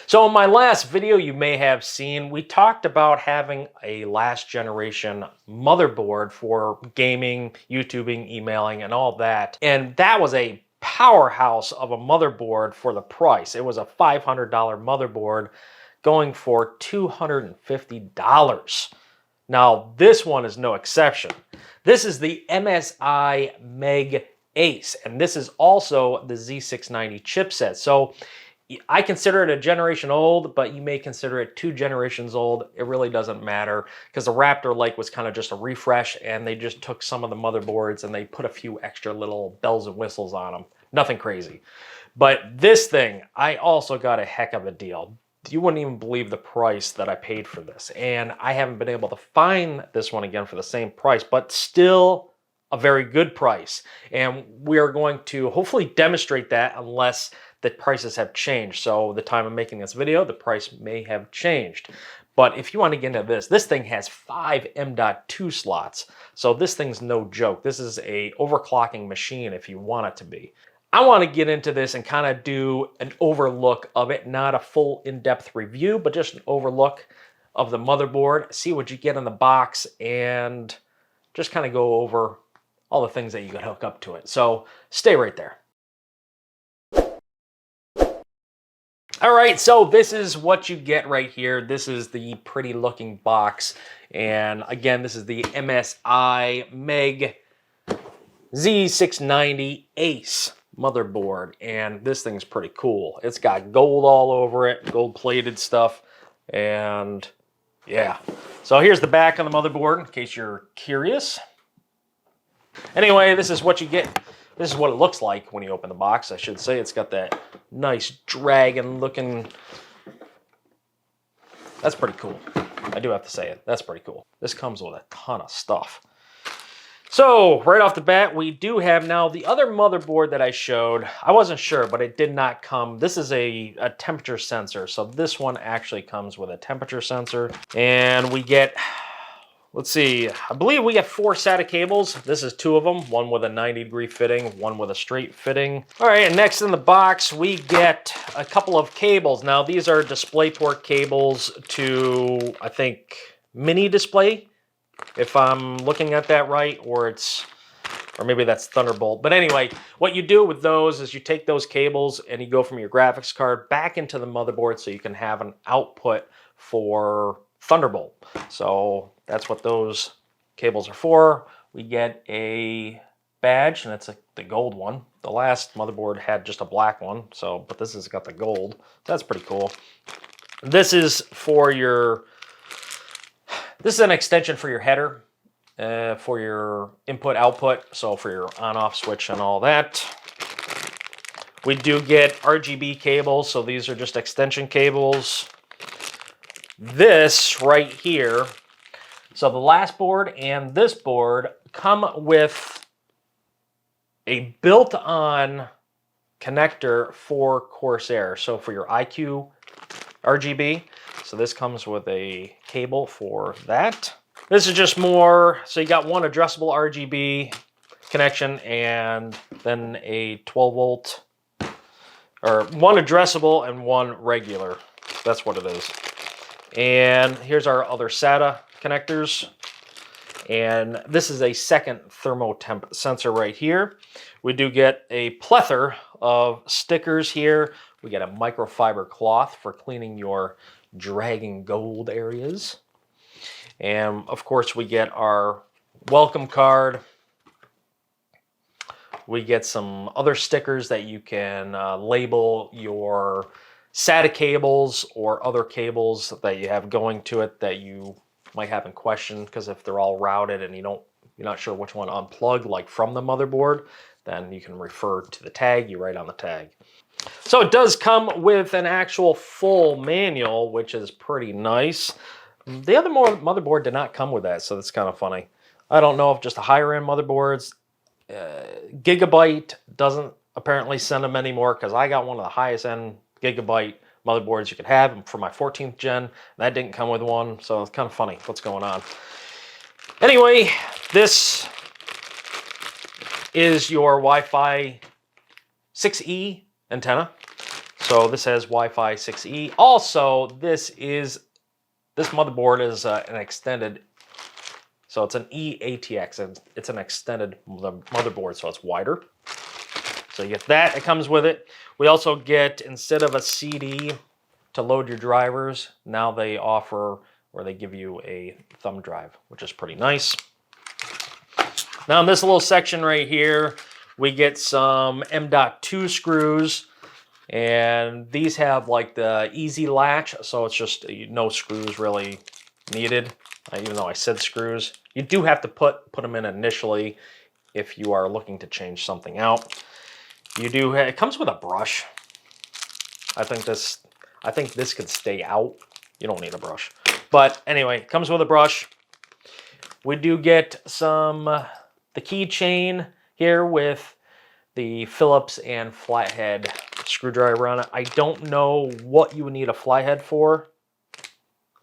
So in my last video you may have seen, we talked about having a last generation motherboard for gaming, YouTubing, emailing, and all that. And that was a powerhouse of a motherboard for the price. It was a $500 motherboard going for $250. Now this one is no exception. This is the MSI Meg Ace, and this is also the Z690 chipset. So I consider it a generation old, but you may consider it 2 generations old. It really doesn't matter because the Raptor Lake was kind of just a refresh, and they just took some of the motherboards and they put a few extra little bells and whistles on them. Nothing crazy. But this thing, I also got a heck of a deal. You wouldn't even believe the price that I paid for this. And I haven't been able to find this one again for the same price, but still a very good price. And we are going to hopefully demonstrate that unless the prices have changed. So the time of making this video, the price may have changed. But if you want to get into this thing has 5 M.2 slots. So this thing's no joke. This is a overclocking machine if you want it to be. I want to get into this and kind of do an overlook of it, not a full in-depth review, but just an overlook of the motherboard, see what you get in the box, and just kind of go over all the things that you can hook up to it. So stay right there. All right, so this is what you get right here. This is the pretty looking box. And again, this is the MSI Meg Z690 Ace motherboard, and this thing's pretty cool. It's got gold all over it, gold plated stuff, and yeah. So here's the back of the motherboard in case you're curious. Anyway, this is what you get. This is what it looks like when you open the box, I should say. It's got that nice dragon looking. That's pretty cool. I do have to say it. That's pretty cool. This comes with a ton of stuff. So right off the bat, we do have now the other motherboard that I showed. I wasn't sure, but it did not come. This is a temperature sensor. So this one actually comes with a temperature sensor. And we get, let's see, I believe we get 4 SATA cables. This is 2 of them, one with a 90-degree fitting, one with a straight fitting. All right, and next in the box, we get a couple of cables. Now these are DisplayPort cables to, I think, mini display, if I'm looking at that right, or maybe that's Thunderbolt. But anyway, what you do with those is you take those cables and you go from your graphics card back into the motherboard so you can have an output for Thunderbolt. So that's what those cables are for. We get a badge, and it's the gold one. The last motherboard had just a black one, but this has got the gold. That's pretty cool. This is for your... This is an extension for your header, for your input-output, so for your on-off switch and all that. We do get RGB cables, so these are just extension cables. This right here, so the last board and this board come with a built-on connector for Corsair, so for your IQ RGB. So this comes with a cable for that. This is just more, so you got one addressable RGB connection and then a 12 volt, or one addressable and one regular. That's what it is. And here's our other SATA connectors. And this is a second thermotemp sensor right here. We do get a plethora of stickers here. We get a microfiber cloth for cleaning your dragging gold areas. And of course we get our welcome card. We get some other stickers that you can label your SATA cables or other cables that you have going to it that you might have in question, because if they're all routed and you're not sure which one to unplug, like from the motherboard, then you can refer to the tag. You write on the tag. So it does come with an actual full manual, which is pretty nice. The other motherboard did not come with that, so that's kind of funny. I don't know if just the higher end motherboards, Gigabyte doesn't apparently send them anymore, because I got one of the highest end Gigabyte motherboards you could have for my 14th gen. That didn't come with one, so it's kind of funny what's going on. Anyway, this is your Wi-Fi 6E antenna. So this has Wi-Fi 6E. Also, this motherboard is an extended, so it's an eATX, and it's an extended motherboard, so it's wider. So you get that, it comes with it. We also get, instead of a CD to load your drivers, now they offer, or they give you a thumb drive, which is pretty nice. Now in this little section right here, we get some M.2 screws, and these have like the easy latch, so it's just no screws really needed, even though I said screws. You do have to put them in initially if you are looking to change something out. You do have, it comes with a brush. I think this could stay out. You don't need a brush. But anyway, it comes with a brush. We do get the keychain here with the Phillips and flathead screwdriver on it. I don't know what you would need a flathead for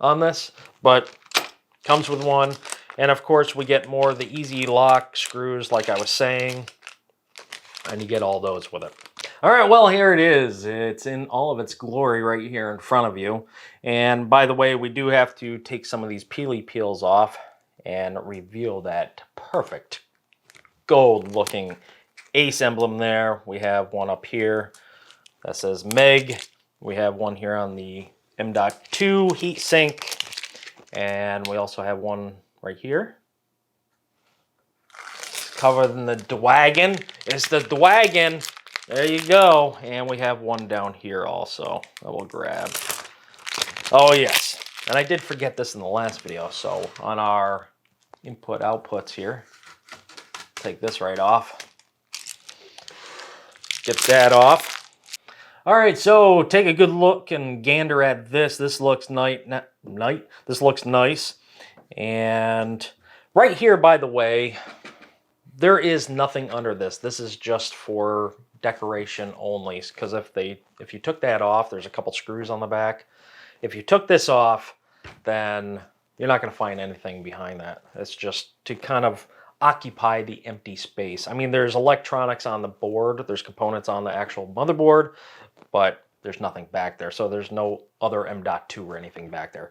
on this, but comes with one. And of course, we get more of the easy lock screws, like I was saying, and you get all those with it. All right, well, here it is. It's in all of its glory right here in front of you. And by the way, we do have to take some of these peely peels off and reveal that perfect gold-looking ace emblem there. We have one up here that says Meg. We have one here on the M.2 heatsink. And we also have one right here. Covered in the Dwagon. It's the Dwagon. There you go. And we have one down here also that we'll grab. Oh, yes. And I did forget this in the last video. So on our input outputs here, take this right off. Get that off. All right, so take a good look and gander at this. This looks This looks nice. And right here, by the way, there is nothing under this. This is just for decoration only. Because if you took that off, there's a couple screws on the back. If you took this off, then you're not going to find anything behind that. It's just to kind of occupy the empty space. I mean, there's electronics on the board. There's components on the actual motherboard, but there's nothing back there. So there's no other M.2 or anything back there.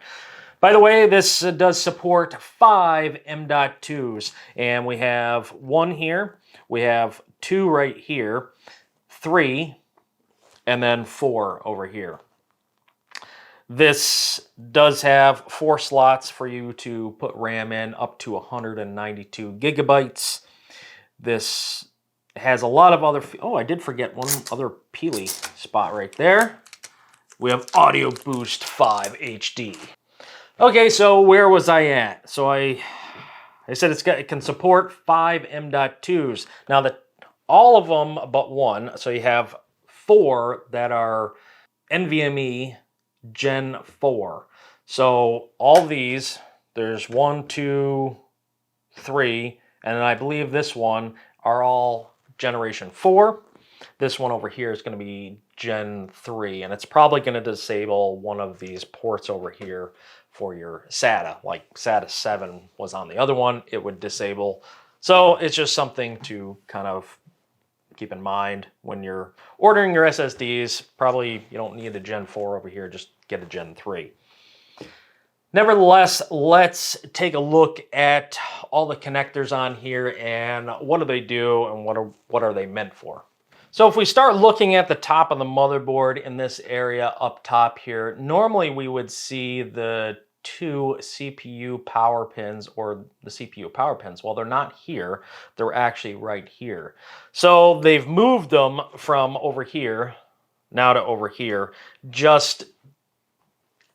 By the way, this does support 5 M.2s, and we have one here, we have 2 right here, 3, and then 4 over here. This does have 4 slots for you to put RAM in, up to 192 gigabytes. This has a lot of other... Oh, I did forget one other peely spot right there. We have Audio Boost 5 HD. Okay, so where was I at? So I said it can support 5 M.2s. Now, all of them but one, so you have 4 that are NVMe Gen 4. So all these, there's 1, 2, 3, and I believe this one are all Generation 4. This one over here is going to be Gen 3, and it's probably going to disable one of these ports over here for your SATA. Like SATA 7 was on the other one, it would disable. So it's just something to kind of keep in mind when you're ordering your SSDs. Probably you don't need a Gen 4 over here, just get a Gen 3. Nevertheless, let's take a look at all the connectors on here and what do they do and what are they meant for. So if we start looking at the top of the motherboard in this area up top here, normally we would see the 2 CPU power pins or the CPU power pins. Well, they're not here. They're actually right here. So they've moved them from over here now to over here, just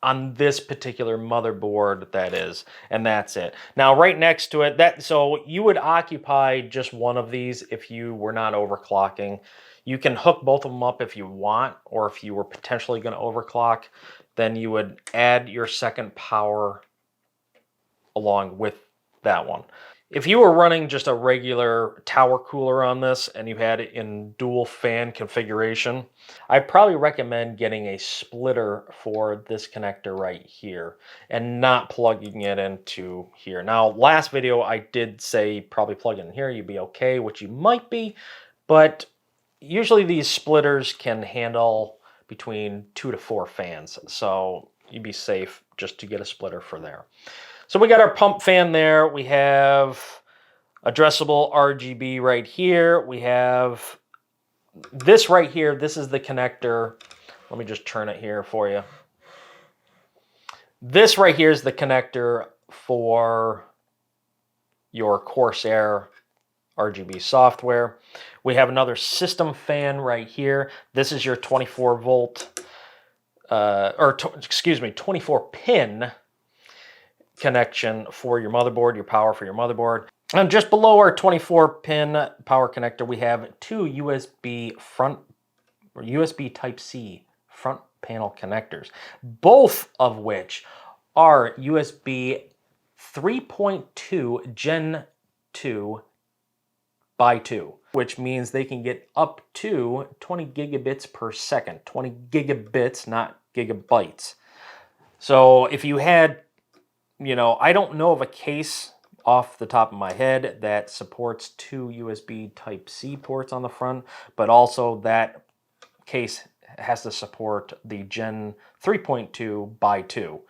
on this particular motherboard, that is, and that's it. Now, right next to it, so you would occupy just one of these if you were not overclocking. You can hook both of them up if you want, or if you were potentially going to overclock, then you would add your second power along with that one. If you were running just a regular tower cooler on this and you had it in dual fan configuration, I'd probably recommend getting a splitter for this connector right here and not plugging it into here. Now, last video I did say probably plug it in here, you'd be okay, which you might be, but usually these splitters can handle between 2 to 4 fans. So you'd be safe just to get a splitter for there. So we got our pump fan there. We have addressable RGB right here. We have this right here. This is the connector. Let me just turn it here for you. This right here is the connector for your Corsair RGB software. We have another system fan right here. This is your 24 volt, 24 pin connection for your motherboard, your power for your motherboard. And just below our 24 pin power connector, we have two USB Type-C front panel connectors, both of which are USB 3.2 Gen 2 by 2, which means they can get up to 20 gigabits per second. 20 gigabits, not gigabytes. So if you had, I don't know of a case off the top of my head that supports two USB Type-C ports on the front, but also that case has to support the Gen 3.2 by 2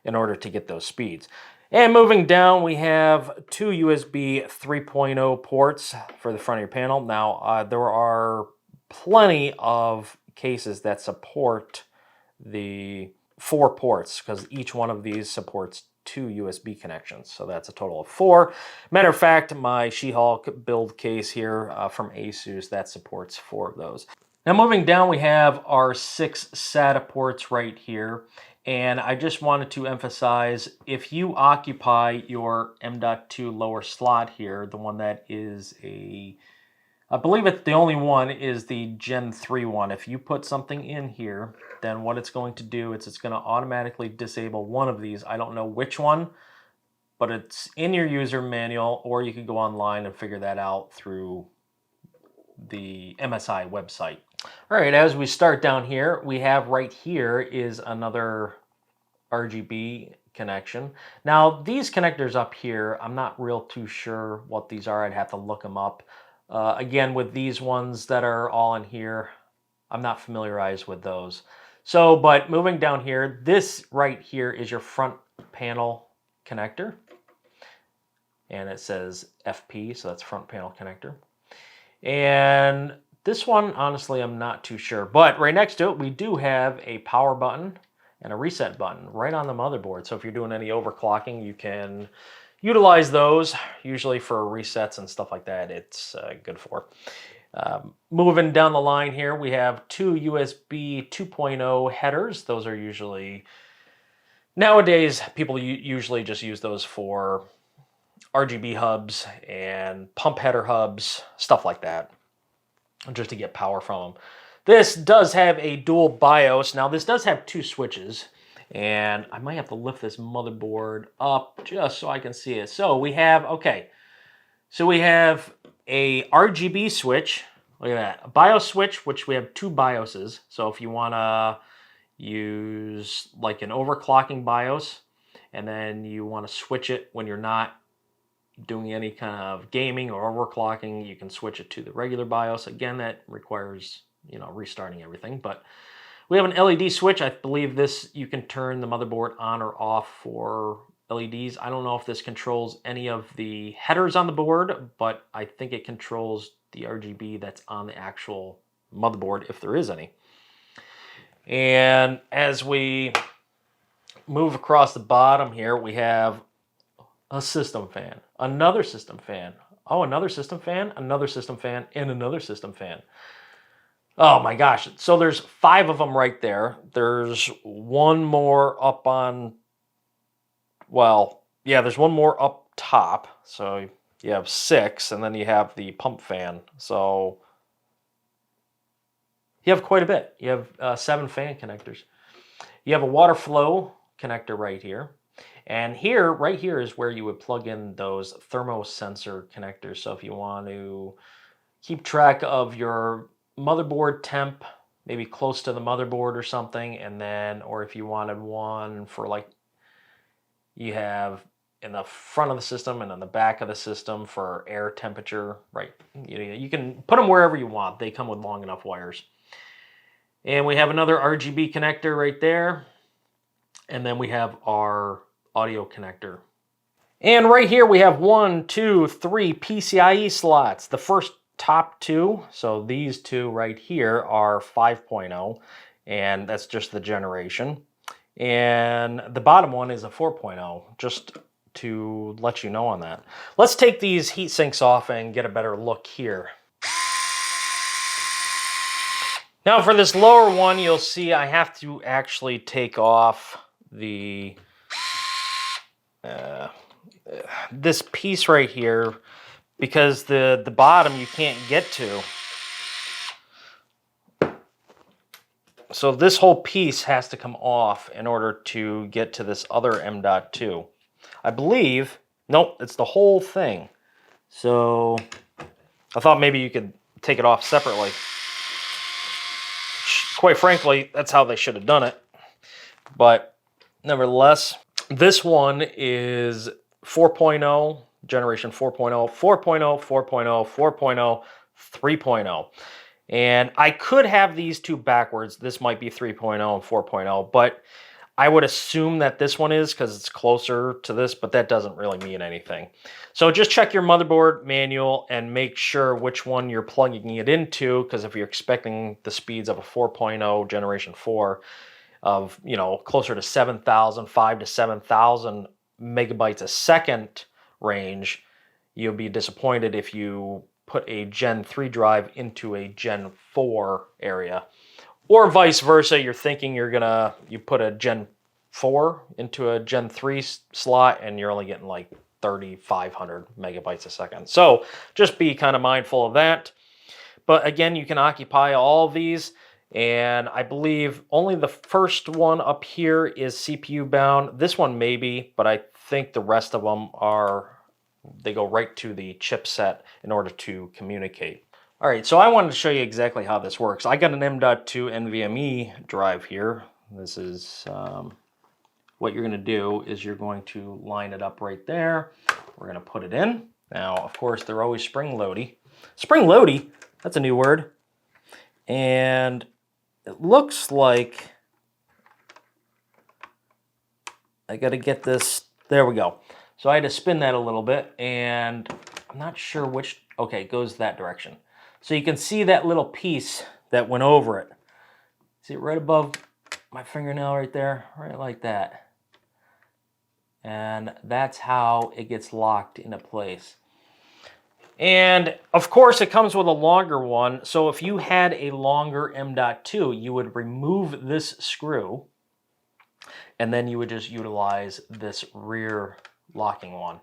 in order to get those speeds. And moving down, we have two USB 3.0 ports for the front of your panel. Now, there are plenty of cases that support the 4 ports because each one of these supports 2 USB connections. So that's a total of 4. Matter of fact, my She-Hulk build case here from Asus, that supports 4 of those. Now moving down, we have our 6 SATA ports right here. And I just wanted to emphasize, if you occupy your M.2 lower slot here, the one that is I believe it's the only one is the Gen 3 one. If you put something in here, then what it's going to do is it's going to automatically disable one of these. I don't know which one, but it's in your user manual, or you could go online and figure that out through the MSI website. All right, as we start down here, we have right here is another RGB connection. Now, these connectors up here, I'm not real too sure what these are. I'd have to look them up. Again, with these ones that are all in here, I'm not familiarized with those. So, but moving down here, this right here is your front panel connector. And it says FP, so that's front panel connector. And this one, honestly, I'm not too sure. But right next to it, we do have a power button and a reset button right on the motherboard. So if you're doing any overclocking, you can utilize those. Usually for resets and stuff like that, it's good for. Moving down the line here, we have two USB 2.0 headers. Those are usually, nowadays, people usually just use those for RGB hubs and pump header hubs, stuff like that, just to get power from them. This does have a dual BIOS. Now, this does have 2 switches, and I might have to lift this motherboard up just so I can see it. So we have, we have a RGB switch. Look at that. A BIOS switch, which we have 2 BIOSes. So if you want to use like an overclocking BIOS, and then you want to switch it when you're not doing any kind of gaming or overclocking, you can switch it to the regular BIOS. Again, that requires, restarting everything. But we have an LED switch. I believe this, you can turn the motherboard on or off for LEDs. I don't know if this controls any of the headers on the board, but I think it controls the RGB that's on the actual motherboard, if there is any. And as we move across the bottom here, we have a system fan, another system fan, another system fan, another system fan, and another system fan. Oh my gosh. So there's 5 of them right there. There's one more up on, there's one more up top. So you have 6, and then you have the pump fan. So you have quite a bit. You have 7 fan connectors. You have a water flow connector right here. And here, right here is where you would plug in those thermosensor connectors. So if you want to keep track of your motherboard temp, maybe close to the motherboard or something, and then, or if you wanted one for like, you have in the front of the system and on the back of the system for air temperature, right? You can put them wherever you want. They come with long enough wires. And we have another RGB connector right there. And then we have our audio connector. And right here we have 1, 2, 3 PCIe slots. The first top two, so these two right here are 5.0, and that's just the generation. And the bottom one is a 4.0, just to let you know on that. Let's take these heat sinks off and get a better look here. Now for this lower one, you'll see I have to actually take off the this piece right here, because the bottom you can't get to. So this whole piece has to come off in order to get to this other M.2. I believe, nope, it's the whole thing. So I thought maybe you could take it off separately. Quite frankly, that's how they should have done it. But nevertheless, this one is 4.0, generation 4.0, 4.0, 4.0, 4.0, 3.0. And I could have these two backwards. This might be 3.0 and 4.0, but I would assume that this one is because it's closer to this, but that doesn't really mean anything. So just check your motherboard manual and make sure which one you're plugging it into, because if you're expecting the speeds of a 4.0 generation 4 of, you know, closer to 7,000, 5 to 7,000 megabytes a second range, you'll be disappointed if you put a Gen 3 drive into a Gen 4 area. Or vice versa, you're thinking you put a Gen 4 into a Gen 3 slot and you're only getting like 3,500 megabytes a second. So just be kind of mindful of that. But again, you can occupy all of these. And I believe only the first one up here is CPU bound. This one maybe, but I think the rest of them they go right to the chipset in order to communicate. All right, so I wanted to show you exactly how this works. I got an M.2 NVMe drive here. This is what you're gonna do is you're going to line it up right there. We're gonna put it in. Now, of course, they're always spring-loady. Spring-loady, that's a new word. And it looks like I got to get this. There we go. So I had to spin that a little bit, and I'm not sure which. Okay, it goes that direction. So you can see that little piece that went over it. See it right above my fingernail right there, right like that. And that's how it gets locked into place. And of course it comes with a longer one, so if you had a longer M.2, you would remove this screw and then you would just utilize this rear locking one,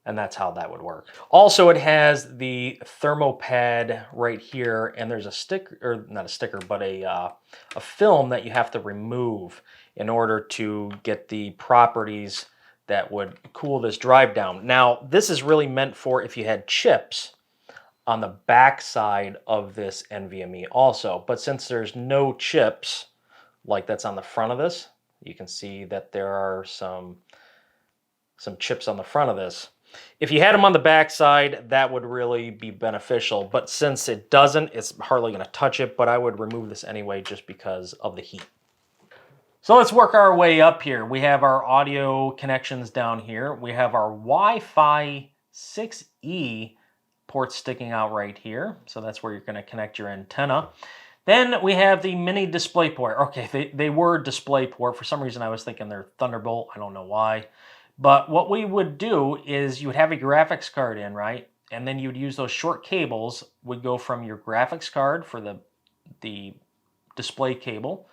and that's how that would work. Also, it has the thermo pad right here, and there's a sticker, or not a sticker, but a film that you have to remove in order to get the properties that would cool this drive down. Now, this is really meant for if you had chips on the back side of this NVMe also, but since there's no chips like that's on the front of this, you can see that there are some chips on the front of this. If you had them on the back side, that would really be beneficial, but since it doesn't, it's hardly going to touch it, but I would remove this anyway just because of the heat. So let's work our way up here. We have our audio connections down here. We have our Wi-Fi 6E port sticking out right here. So that's where you're going to connect your antenna. Then we have the mini display port. Okay, they were display port. For some reason I was thinking they're Thunderbolt. I don't know why. But what we would do is you would have a graphics card in, right? And then you would use those short cables, would go from your graphics card for the display cable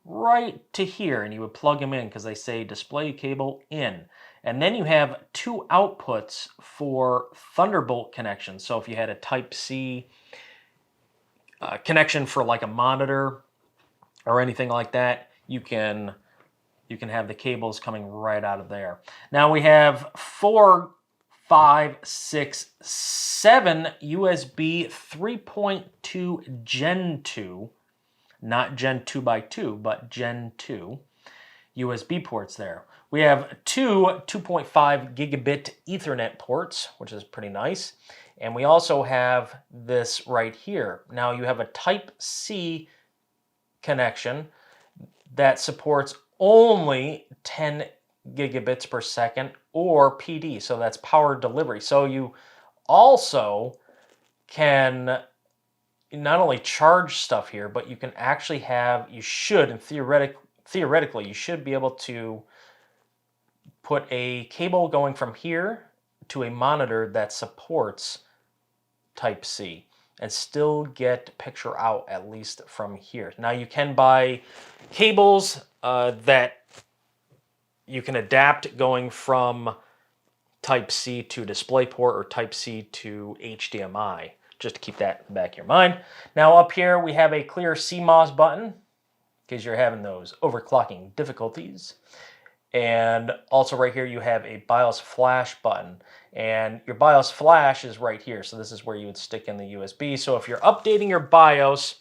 right to here, and you would plug them in because they say display cable in. And then you have two outputs for Thunderbolt connections. So if you had a Type-C connection for like a monitor or anything like that, you can have the cables coming right out of there. Now we have 4, 5, 6, 7 USB 3.2 Gen 2, not Gen 2x2, but Gen 2 USB ports there. We have two 2.5 gigabit Ethernet ports, which is pretty nice. And we also have this right here. Now you have a Type-C connection that supports only 10 gigabits per second or PD, so that's power delivery. So you also can not only charge stuff here, but you can actually have, you should, and theoretically, you should be able to put a cable going from here to a monitor that supports Type-C and still get picture out, at least from here. Now you can buy cables that you can adapt going from Type-C to DisplayPort or Type-C to HDMI, just to keep that in the back of your mind. Now up here we have a clear CMOS button, in case you're having those overclocking difficulties. And also right here you have a BIOS flash button. And your BIOS flash is right here, so this is where you would stick in the USB. So if you're updating your BIOS,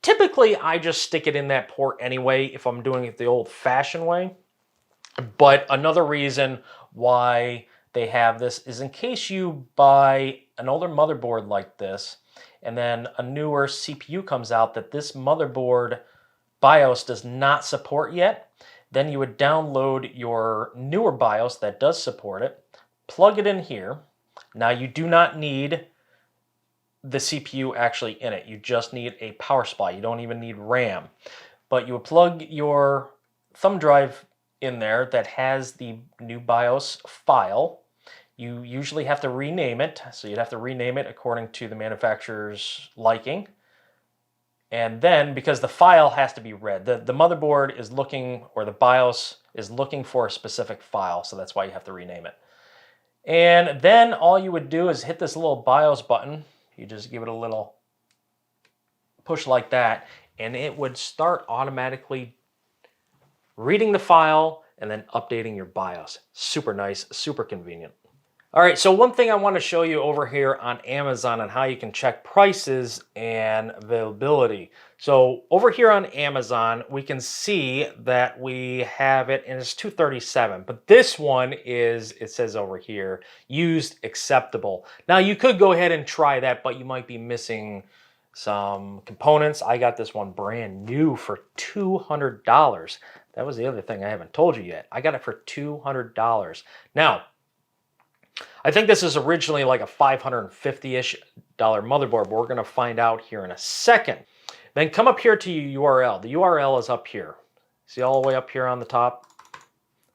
typically I just stick it in that port anyway if I'm doing it the old-fashioned way. But another reason why they have this is in case you buy an older motherboard like this and then a newer CPU comes out that this motherboard BIOS does not support yet, then you would download your newer BIOS that does support it, plug it in here. Now you do not need the CPU actually in it. You just need a power supply. You don't even need RAM. But you would plug your thumb drive in there that has the new BIOS file. You usually have to rename it, so you'd have to rename it according to the manufacturer's liking. And then, because the file has to be read, the motherboard is looking, or the BIOS is looking for a specific file, so that's why you have to rename it. And then all you would do is hit this little BIOS button. You just give it a little push like that, and it would start automatically reading the file and then updating your BIOS. Super nice, super convenient. All right, so one thing I want to show you over here on Amazon on how you can check prices and availability. So over here on Amazon, we can see that we have it, and it's $237, but this one is, it says over here, used acceptable. Now you could go ahead and try that, but you might be missing some components. I got this one brand new for $200. That was the other thing I haven't told you yet. I got it for $200. Now, I think this is originally like a $550-ish motherboard, but we're going to find out here in a second. Then come up here to your URL. The URL is up here. See all the way up here on the top? I'm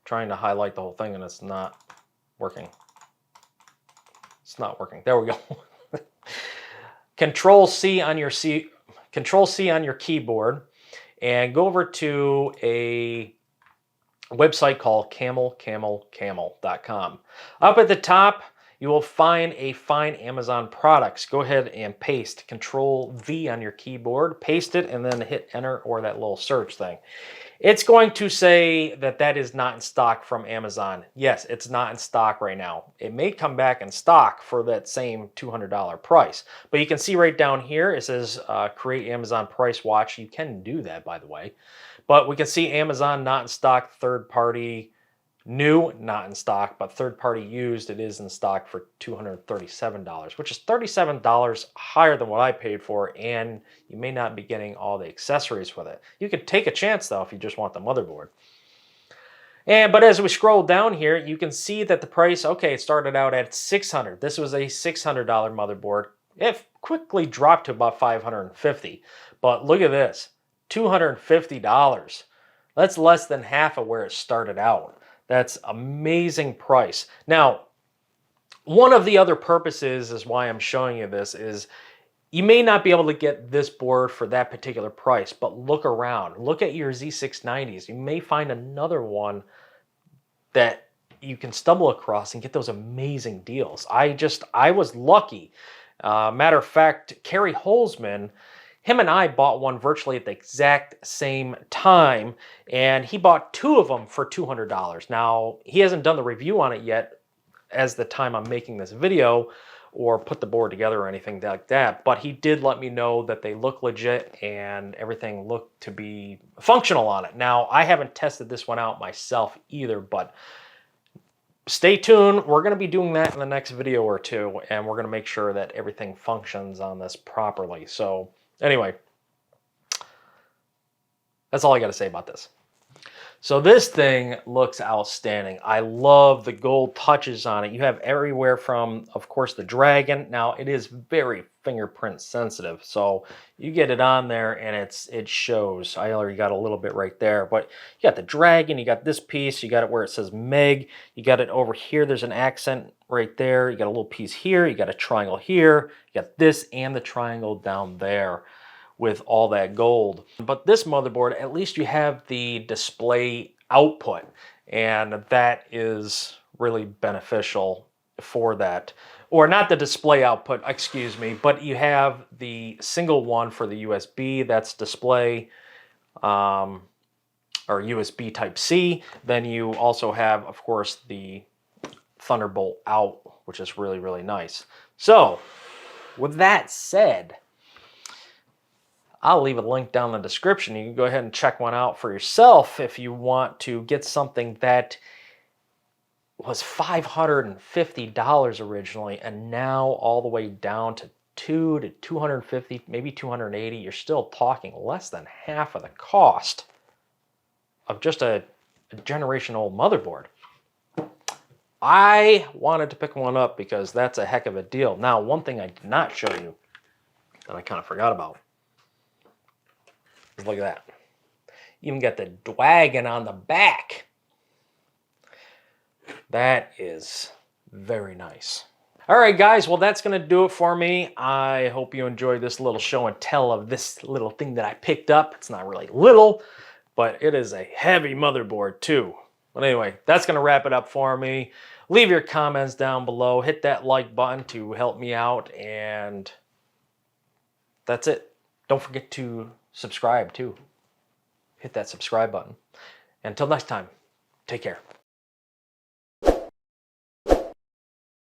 trying to highlight the whole thing and it's not working. It's not working. There we go. Control C on your keyboard and go over to a website called camelcamel.com. Up at the top, you will find Amazon products. Go ahead and paste Control V on your keyboard, paste it, and then hit enter or that little search thing. It's going to say that that is not in stock from Amazon. Yes, it's not in stock right now. It may come back in stock for that same $200 price. But you can see right down here, it says create Amazon price watch. You can do that, by the way. But we can see Amazon not in stock, third party new, not in stock, but third party used, it is in stock for $237, which is $37 higher than what I paid for, and you may not be getting all the accessories with it. You could take a chance though if you just want the motherboard. But as we scroll down here, you can see that the price, okay, it started out at $600. This was a $600 motherboard. It quickly dropped to about $550. But look at this, $250. That's less than half of where it started out. That's amazing price. Now, one of the other purposes is why I'm showing you this is you may not be able to get this board for that particular price, but look around. Look at your Z690s. You may find another one that you can stumble across and get those amazing deals. I was lucky. Matter of fact, Kerry Holzman, him and I bought one virtually at the exact same time, and he bought two of them for $200. Now, he hasn't done the review on it yet as the time I'm making this video or put the board together or anything like that, but he did let me know that they look legit and everything looked to be functional on it. Now, I haven't tested this one out myself either, but stay tuned. We're going to be doing that in the next video or two, and we're going to make sure that everything functions on this properly. So anyway, That's all I got to say about this. So this thing looks outstanding. I love the gold touches on it. You have everywhere from, of course, the dragon. Now it is very fingerprint sensitive, so you get it on there and it shows. I already got a little bit right there, but you got the dragon, you got this piece, you got it where it says Meg, you got it over here. There's an accent right there. You got a little piece here, you got a triangle here, you got this and the triangle down there with all that gold. But this motherboard, at least you have the display output, and that is really beneficial for that. Or not the display output, excuse me, but you have the single one for the USB, that's display, or USB Type-C. Then you also have, of course, the Thunderbolt out, which is really, really nice. So, with that said, I'll leave a link down in the description. You can go ahead and check one out for yourself if you want to get something that was $550 originally and now all the way down to $200 to $250, maybe $280. You're still talking less than half of the cost of just a generation old motherboard. I wanted to pick one up because that's a heck of a deal. Now, one thing I did not show you that I kind of forgot about. Look at that. Even got the dragon on the back. That is very nice. All right, guys. Well, that's going to do it for me. I hope you enjoyed this little show and tell of this little thing that I picked up. It's not really little, but it is a heavy motherboard too. But anyway, that's going to wrap it up for me. Leave your comments down below. Hit that like button to help me out. And that's it. Don't forget to subscribe too. Hit that subscribe button. Until next time, take care.